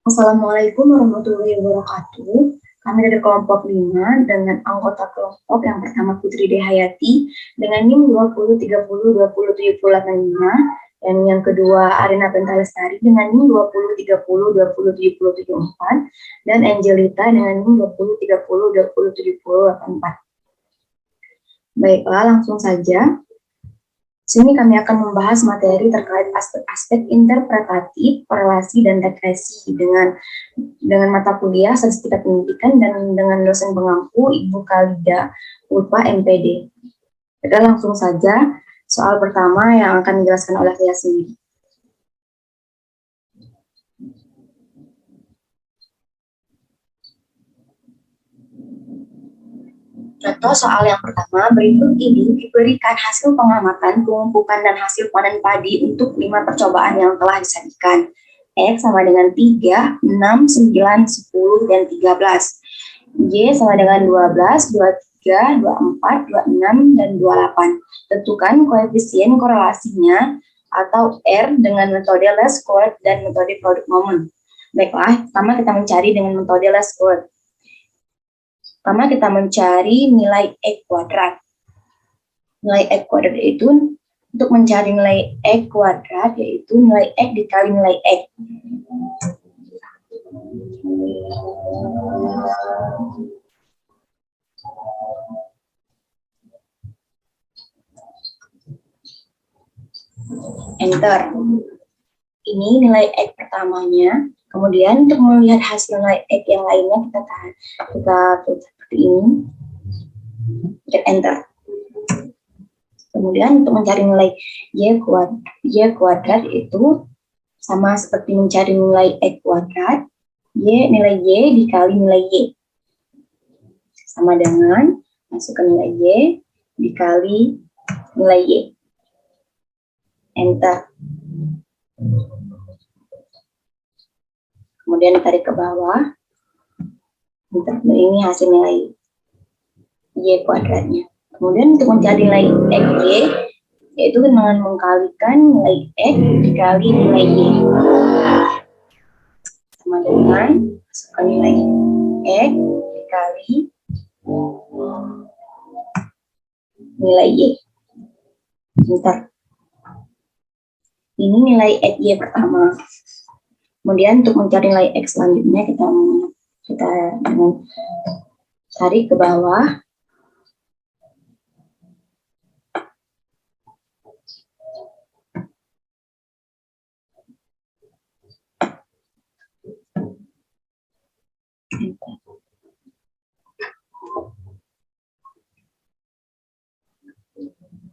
Assalamualaikum warahmatullahi wabarakatuh. Kami dari kelompok 5 dengan anggota kelompok yang pertama Putri Dehayati dengan NIM 2030207085 dan yang kedua Arina Pentalestari dengan NIM 2030207074 dan Angelita dengan NIM 2030207084. Baiklah, langsung saja. Sini kami akan membahas materi terkait aspek-aspek interpretatif, korelasi, dan regresi dengan mata kuliah Statistika Pendidikan dan dengan dosen pengampu Ibu Khalida Ulfa MPD. Kita langsung saja soal pertama yang akan dijelaskan oleh saya sendiri. Contoh soal yang pertama, berikut ini diberikan hasil pengamatan, pengumpulan, dan hasil panen padi untuk 5 percobaan yang telah disajikan. X sama dengan 3, 6, 9, 10, dan 13. Y sama dengan 12, 23, 24, 26, dan 28. Tentukan koefisien korelasinya atau R dengan metode least squared dan metode product moment. Baiklah, pertama kita mencari dengan metode least squared. Pertama kita mencari nilai X kuadrat. Nilai X kuadrat itu, untuk mencari nilai X kuadrat, yaitu nilai X dikali nilai X. Enter. Ini nilai X pertamanya. Kemudian untuk melihat hasil nilai X yang lainnya, kita seperti ini. Hit enter. Kemudian untuk mencari nilai Y kuadrat itu sama seperti mencari nilai X kuadrat. Nilai Y dikali nilai Y. Sama dengan masukkan nilai Y dikali nilai Y. Enter. Kemudian ditarik ke bawah. Ini hasil nilai Y kuadratnya. Kemudian untuk mencari nilai XY, yaitu dengan mengkalikan nilai X dikali nilai Y. Sama dengan masukkan nilai X dikali nilai Y. Bentar. Ini nilai XY pertama. Kemudian untuk mencari nilai X selanjutnya, kita tarik ke bawah.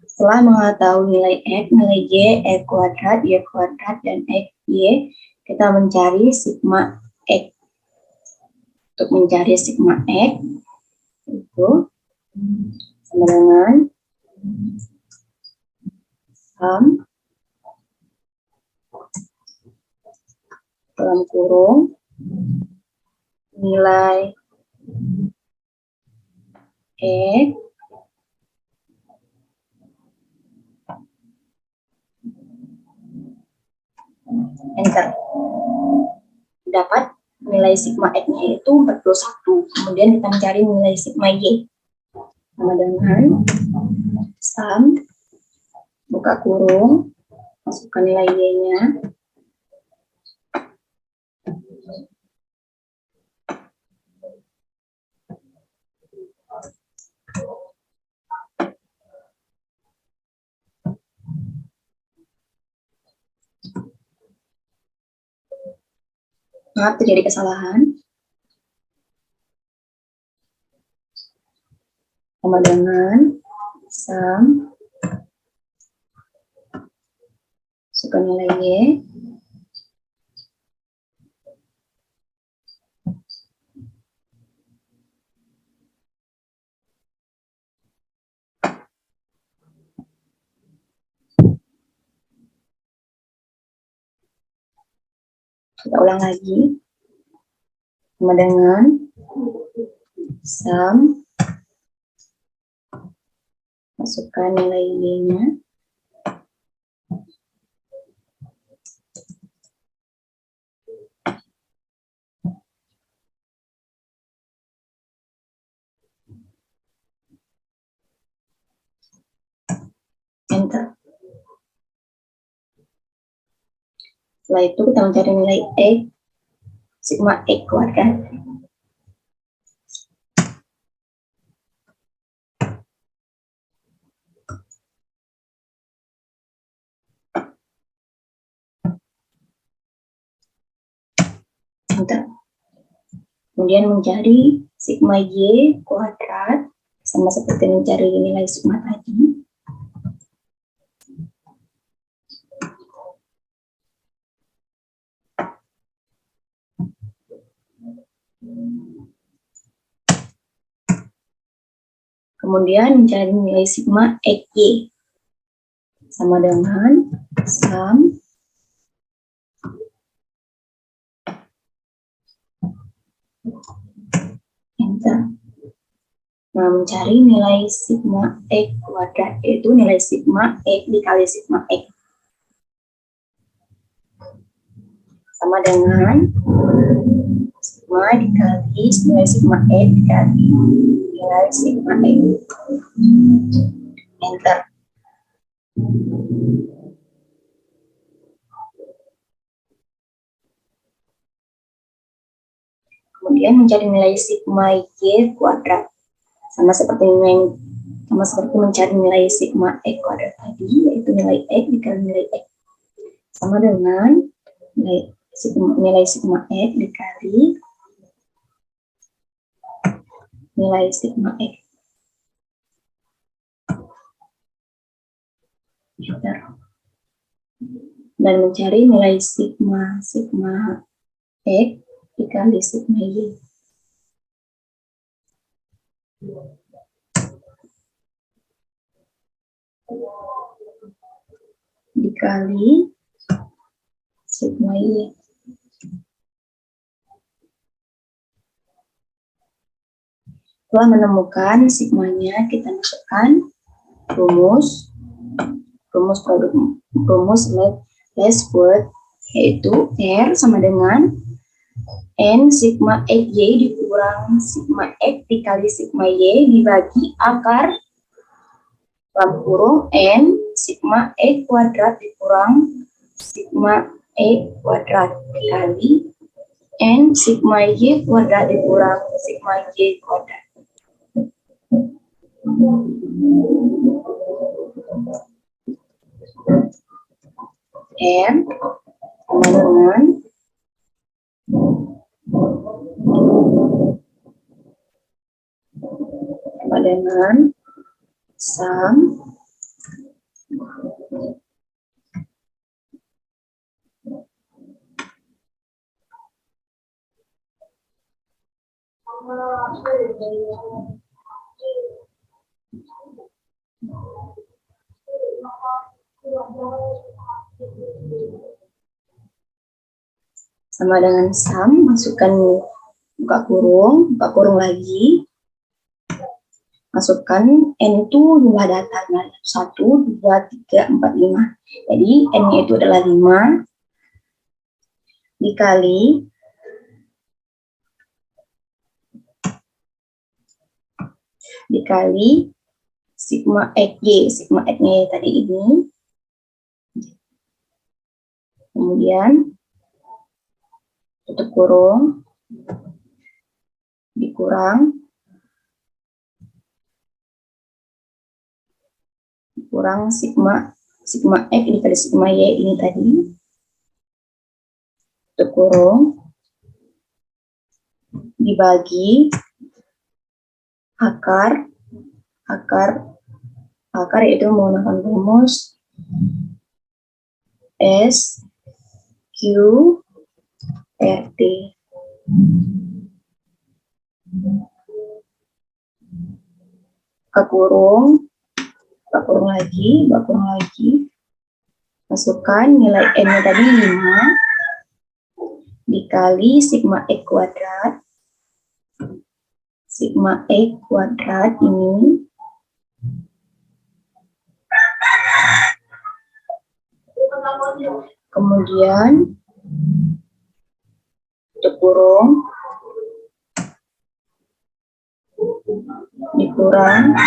Setelah mengetahui nilai X, nilai Y, X kuadrat, Y kuadrat, dan X, Y, kita mencari sigma X. Untuk mencari sigma X, itu sama dengan sum dalam kurung nilai X enter. Dapat nilai sigma X-nya itu 41. Kemudian kita mencari nilai sigma Y. Sama dengan sum, buka kurung, masukkan nilai Y-nya. Maaf, terjadi kesalahan. Sama dengan sum, masukkan nilai Y. Kita ulang lagi. Sama dengan sum, masukkan nilai Y-nya. Setelah itu kita mencari nilai X, sigma X kuadrat. Kemudian mencari sigma Y kuadrat, sama seperti mencari nilai sigma tadi. Kemudian mencari nilai sigma XY sama dengan sum enter. Nah, mencari nilai sigma X kuadrat, yaitu nilai sigma X dikali sigma X sama dengan sigma dikali nilai sigma X dikali nilai sigma X. Enter. Kemudian mencari nilai sigma Y kuadrat, sama seperti mencari nilai sigma X kuadrat tadi, yaitu nilai X dikali nilai X sama dengan nilai sigma X dikali nilai sigma X. Dan mencari nilai sigma X dikali sigma Y. Dikali sigma Y. Setelah menemukan sigmanya, kita masukkan rumus last word, yaitu R sama dengan N sigma XY dikurang sigma X dikali sigma Y dibagi akar dalam kurung N sigma X kuadrat dikurang sigma X kuadrat dikali N sigma Y kuadrat dikurang sigma Y kuadrat. M sama dengan sum sama dengan sum, masukkan buka kurung lagi, masukkan N itu jumlah datanya 1, 2, 3, 4, 5. Jadi N-nya itu adalah 5 dikali sigma XY, sigma X-nya tadi ini. Kemudian tutup kurung, dikurang sigma X dikali sigma Y ini tadi, tutup kurung, dibagi akar yaitu menggunakan rumus S Q R T. Buka kurung lagi, masukkan nilai N-nya tadi 5 dikali sigma X kuadrat. Sigma X kuadrat ini kemudian tutup kurung, dikurang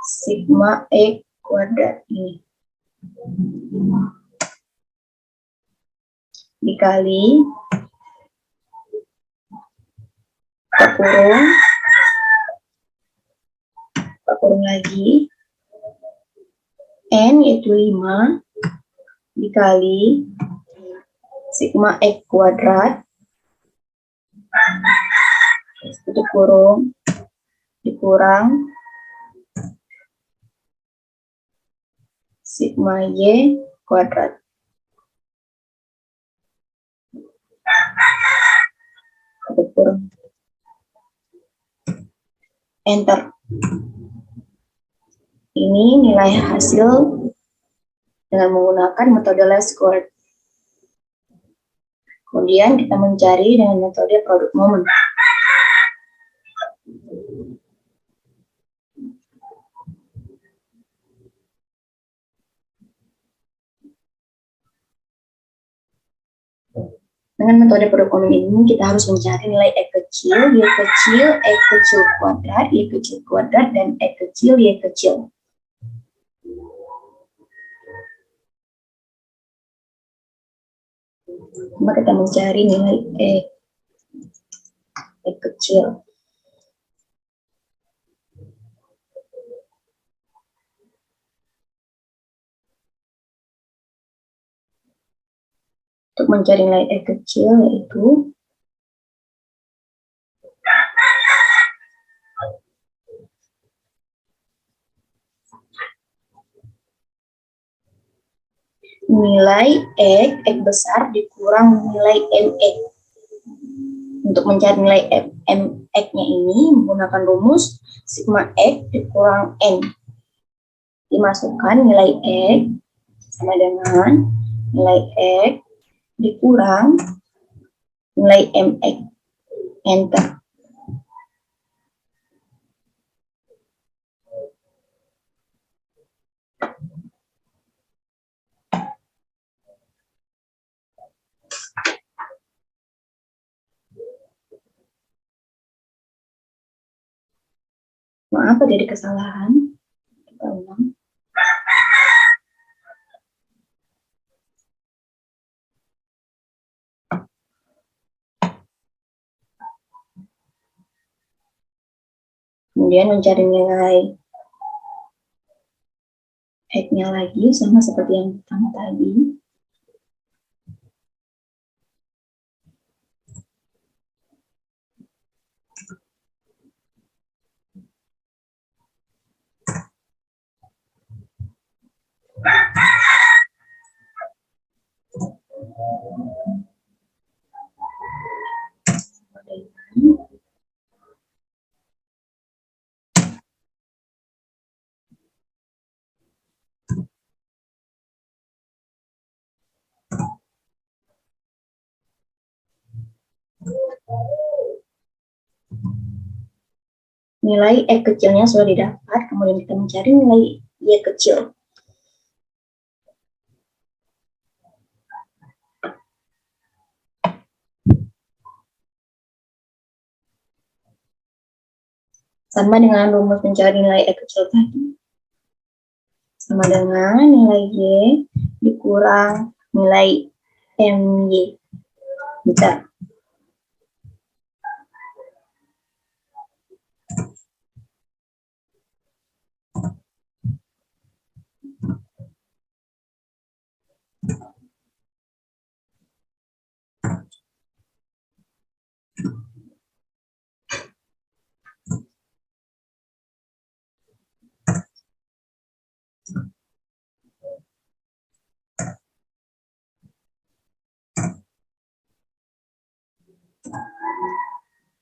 sigma X kuadrat ini. dikali kurung lagi N yaitu 5 dikali sigma X kuadrat tutup kurung dikurang sigma Y kuadrat. Tutup kurung. Enter. Ini nilai hasil dengan menggunakan metode least squared. Kemudian kita mencari dengan metode produk momen. Dengan metode produk momen ini kita harus mencari nilai X kecil, Y kecil, X kecil kuadrat, Y kecil kuadrat, dan X kecil, Y kecil. Maka kita mencari nilai X kecil. Untuk mencari nilai X kecil yaitu nilai X besar dikurang nilai MX. Untuk mencari nilai MX-nya ini menggunakan rumus sigma X dikurang N. Dimasukkan nilai X sama dengan nilai X dikurang nilai MX. Enter. Maaf ada kesalahan. Kita ulang. Kemudian mencari nilai X-nya lagi sama seperti yang pertama tadi. Nilai X kecilnya sudah didapat, kemudian kita mencari nilai Y kecil. Sama dengan rumus mencari nilai X kecil tadi. Sama dengan nilai Y dikurang nilai MY. Bisa.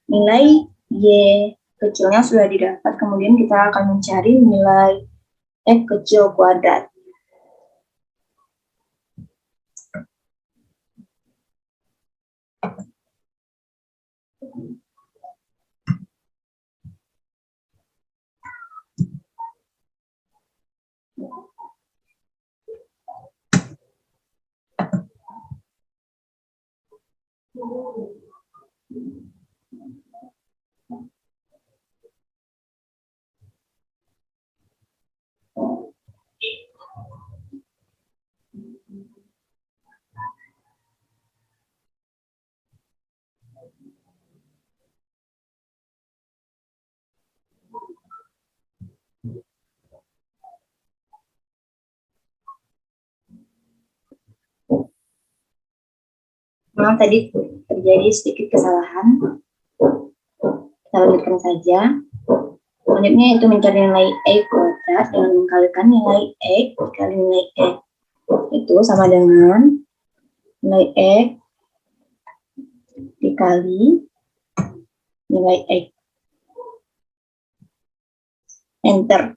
Nilai Y kecilnya sudah didapat, kemudian kita akan mencari nilai X kecil kuadrat. Memang tadi terjadi sedikit kesalahan. Kita lanjutkan saja. Selanjutnya itu mencari nilai X kuadrat dengan mengkalikan nilai X dikali nilai X. Itu sama dengan nilai X dikali nilai X. Enter.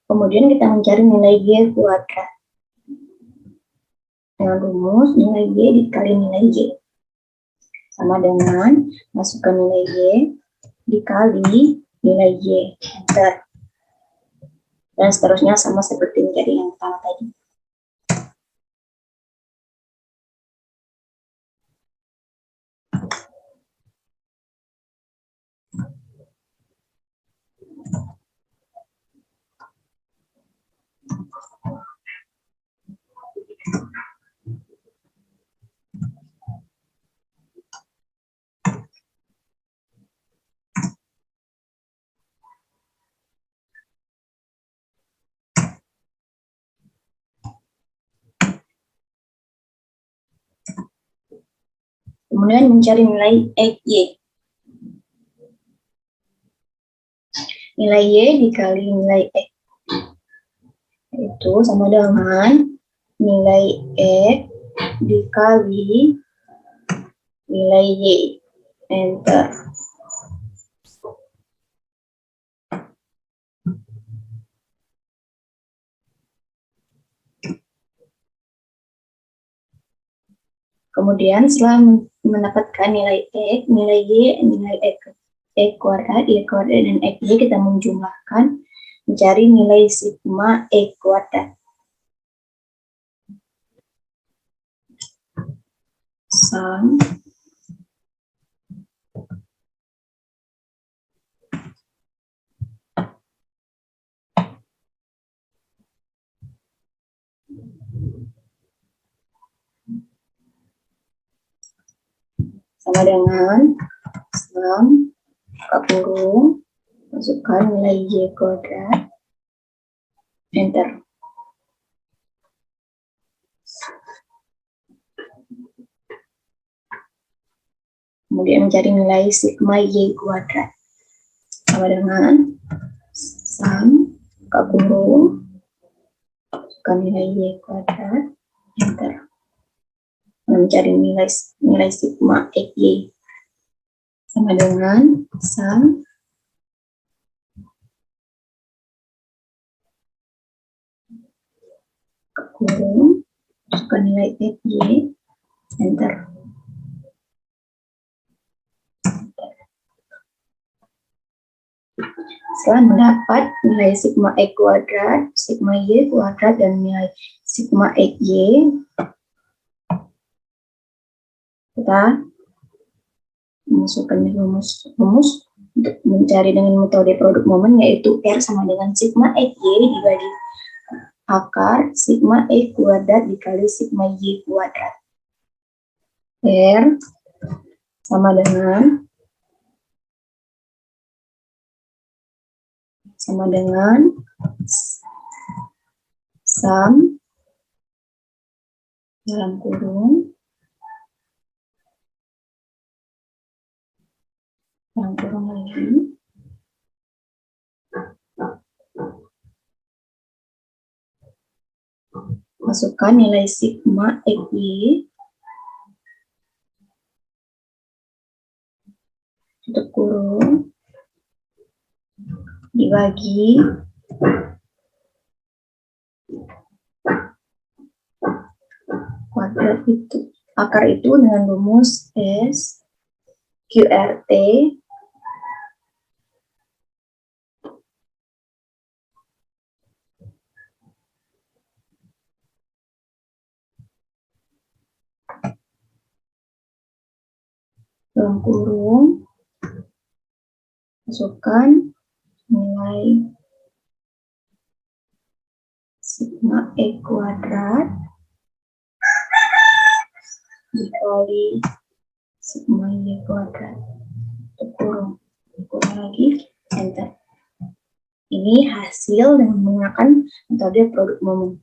Kemudian kita mencari nilai Y kuadrat. Dengan rumus nilai Y dikali nilai Y. Sama dengan masukkan nilai Y dikali nilai Y. Enter. Dan seterusnya sama seperti mencari yang pertama tadi. Kemudian mencari nilai XY. Nilai Y dikali nilai X. Itu sama dengan nilai X dikali nilai Y. Enter. Kemudian setelah mendapatkan nilai X, nilai Y, nilai X kuadrat, Y kuadrat, dan XY kita menjumlahkan mencari nilai sigma X kuadrat. Sum sama dengan sum buka kurung, masukkan nilai Y kuadrat, enter. Kemudian mencari nilai sigma Y kuadrat sama dengan sum buka kurung, masukkan nilai Y kuadrat, enter. Mencari nilai sigma XY sama dengan sum kurung, masukkan nilai XY, enter. Setelah mendapat nilai sigma X kuadrat, sigma Y kuadrat, dan nilai sigma XY, kita masukkan rumus untuk mencari dengan metode produk momen, yaitu R sama dengan sigma XY dibagi akar sigma X kuadrat dikali sigma Y kuadrat. R sama dengan sum dalam kurung lagi masukkan nilai sigma XY tutup kurung dibagi Akar itu dengan rumus S QRT dalam kurung masukkan nilai sigma E kuadrat dikali sigma Y kuadrat, kurung lagi, enter. Ini hasil dengan menggunakan metode produk moment.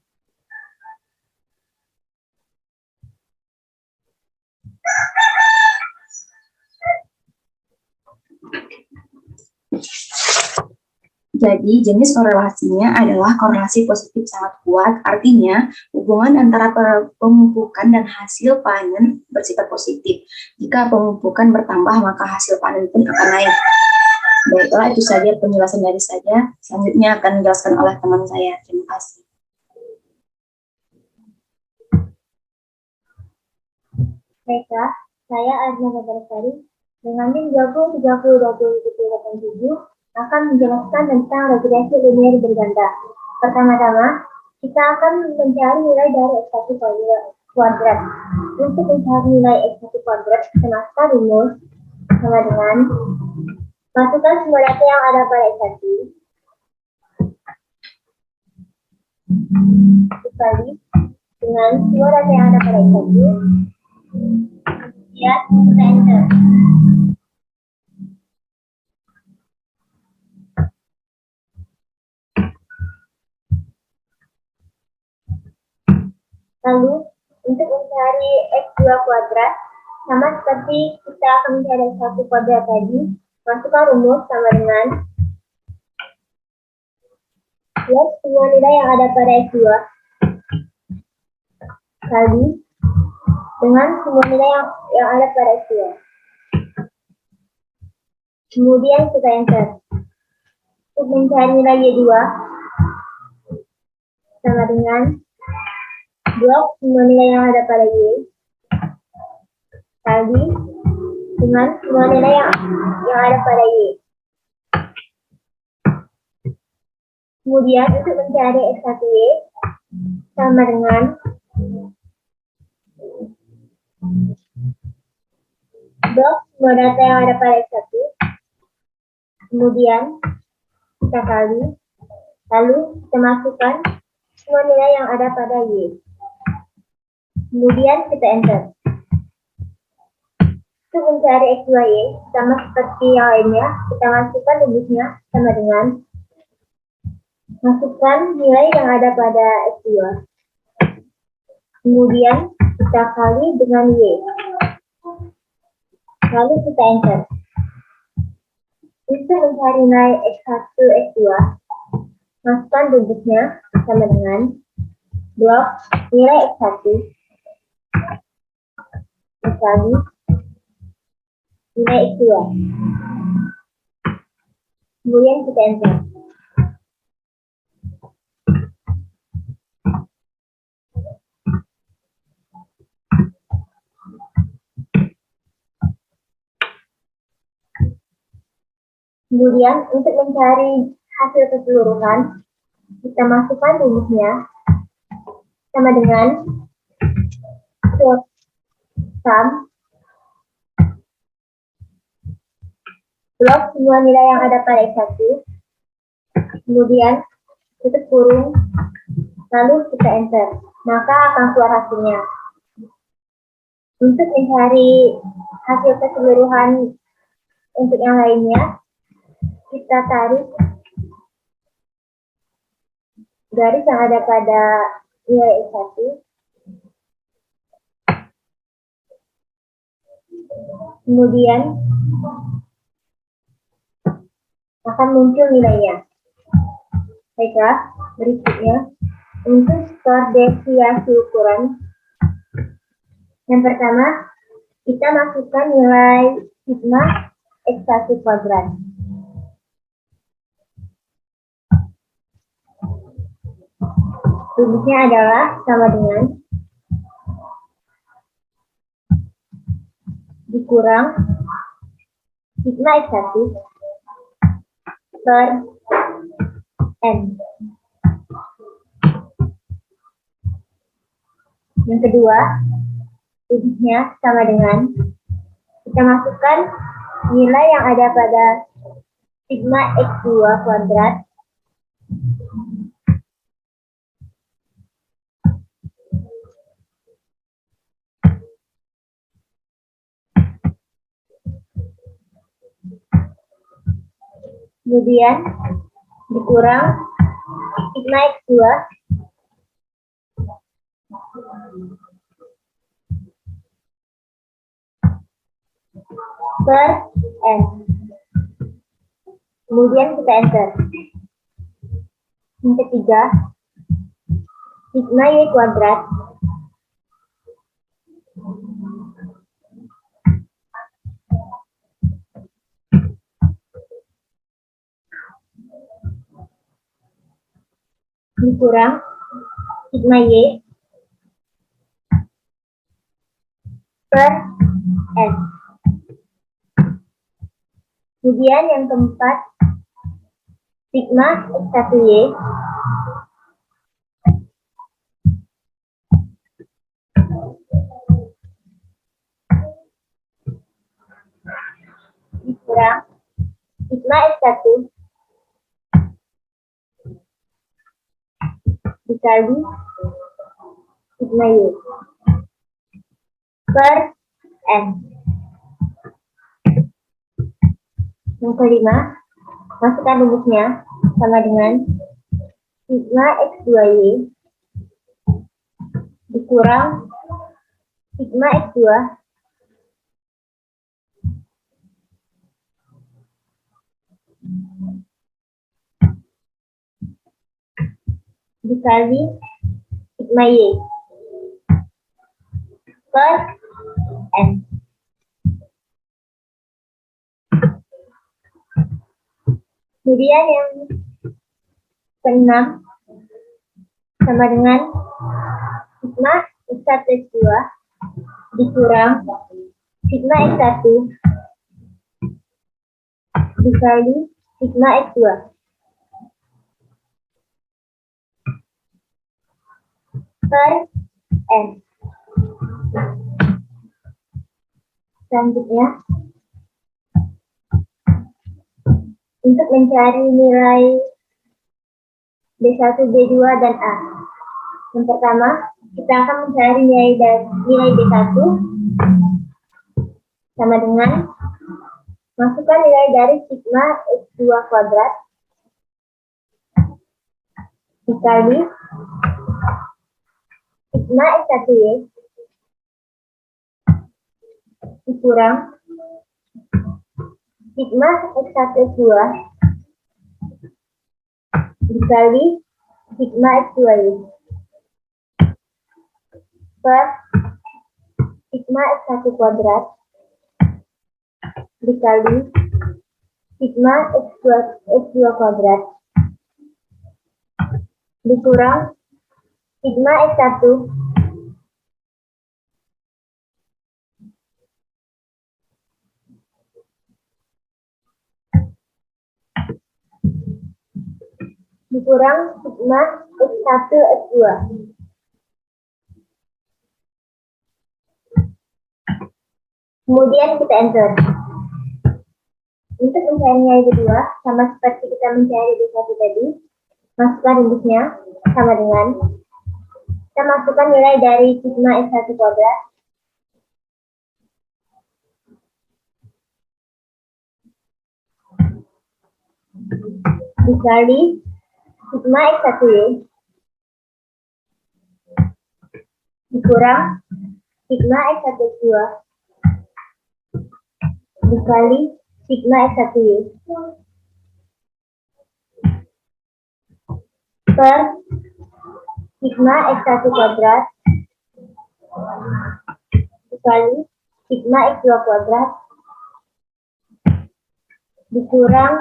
Jadi, jenis korelasinya adalah korelasi positif sangat kuat, artinya hubungan antara pemupukan dan hasil panen bersifat positif. Jika pemupukan bertambah, maka hasil panen pun akan naik. Baiklah, itu saja penjelasan dari saya. Selanjutnya akan dijelaskan oleh teman saya. Terima kasih. Baiklah, saya Azma Nagarsari dengan NIM 20302087 akan menjelaskan tentang regresi linear berganda. Pertama-tama, kita akan mencari nilai dari X1 kuadrat. Untuk mencari nilai X1 kuadrat, kita masukkan rumus sama dengan masukkan semua data yang ada pada X1 dikali dengan semua data yang ada pada X1 ya, kita enter. Lalu, untuk mencari X2 kuadrat, sama seperti kita akan mencari X1 kuadrat tadi, masukkan rumus sama dengan plus semua nilai yang ada pada X2 kali dengan semua nilai yang ada pada X2. Kemudian kita enter. Untuk mencari nilai Y2 sama dengan blok semua nilai yang ada pada Y kali dengan semua nilai yang ada pada Y. Kemudian untuk mencari X1Y sama dengan blok semua data yang ada pada X1, kemudian kita kali, lalu kita masukkan semua nilai yang ada pada Y. Kemudian kita enter. Untuk mencari X2Y, sama seperti yang lainnya, kita masukkan rumusnya sama dengan masukkan nilai yang ada pada X2. Kemudian kita kali dengan Y. Lalu kita enter. Untuk mencari nilai X1, X2, masukkan rumusnya sama dengan blok nilai X1 dikali nilai X2. Kemudian kita enter. Kemudian untuk mencari hasil keseluruhan, kita masukkan rumusnya sama dengan sum blok semua nilai yang ada pada X1, kemudian tutup kurung, lalu kita enter, maka akan keluar hasilnya. Untuk mencari hasil keseluruhan untuk yang lainnya, kita tarik garis yang ada pada nilai X1, kemudian akan muncul nilainya. Baiklah, berikutnya untuk skor deviasi ukuran. Yang pertama, kita masukkan nilai sigma X1 kuadrat. Rumusnya adalah sama dengan dikurang sigma X1 per N. Yang kedua, rumusnya sama dengan kita masukkan nilai yang ada pada sigma X2 kuadrat kemudian dikurang sigma X2 per N. Kemudian kita enter. Yang ketiga, sigma Y kuadrat dikurang sigma Y per N. Kemudian yang keempat, sigma X1Y dikurang sigma X1 dikali sigma Y per N. Yang kelima, masukkan rumusnya sama dengan sigma X2Y dikurang sigma X2 dikali sigma Y per N. Kemudian yang keenam sama dengan sigma X1 X2 dikurang sigma X1 dikali sigma X2 per N. Selanjutnya, untuk mencari nilai B1, B2, dan A. Yang pertama, kita akan mencari nilai B1 sama dengan masukkan nilai dari sigma X2 kuadrat dikali sigma X1Y dikurang sigma X1 X2 dikali sigma X2Y per sigma X1 kuadrat dikali sigma X2 kuadrat dikurang sigma X1 dikurang sigma X1 X2. Kemudian kita enter. Untuk mencari nilai kedua, sama seperti kita mencari B1 tadi, masukkan rumusnya sama dengan kita masukkan nilai dari sigma X1 kuadrat dikali sigma X1Y dikurang sigma X1 X2 dikali sigma X1Y per sigma X1 kuadrat dikali sigma X2 kuadrat dikurang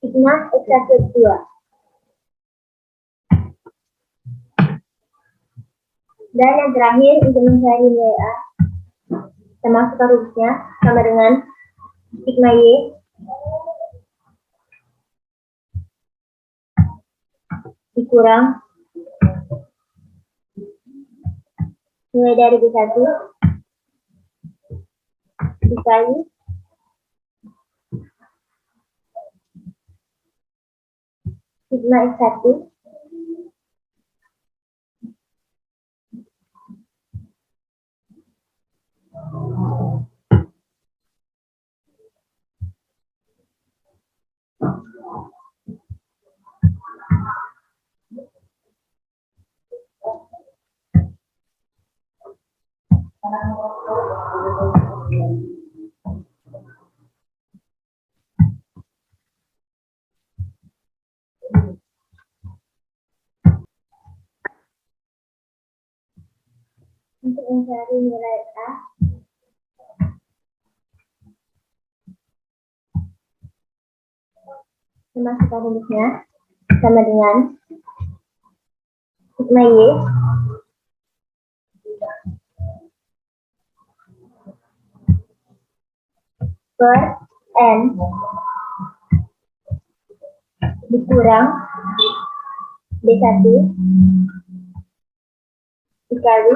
sigma X1 X2. Dan yang terakhir, untuk mencari nilai A, kita Sama masukkan rumusnya sama dengan sigma Y dikurang nilai dari B1 dikali sigma X1 untuk mencari nilai A. Masukkan rumusnya sama dengan sigma Y per N dikurang B1 dikali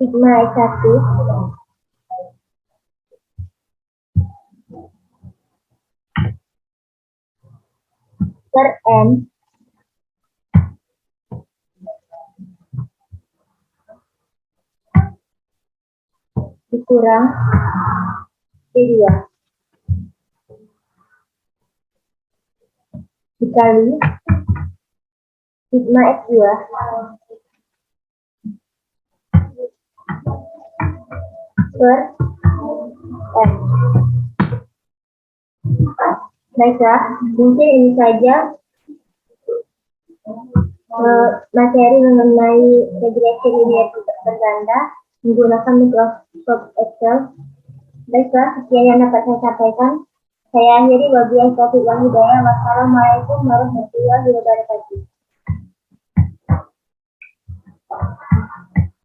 sigma X1 per N dikurang B2 dikali sigma X2 per N. Baiklah, mungkin ini saja materi mengenai regression linear berganda menggunakan Microsoft Excel. Baiklah, sekian yang dapat saya sampaikan. Saya akhiri, wabillahi taufiq wal hidayah. Wassalamualaikum warahmatullahi wabarakatuh.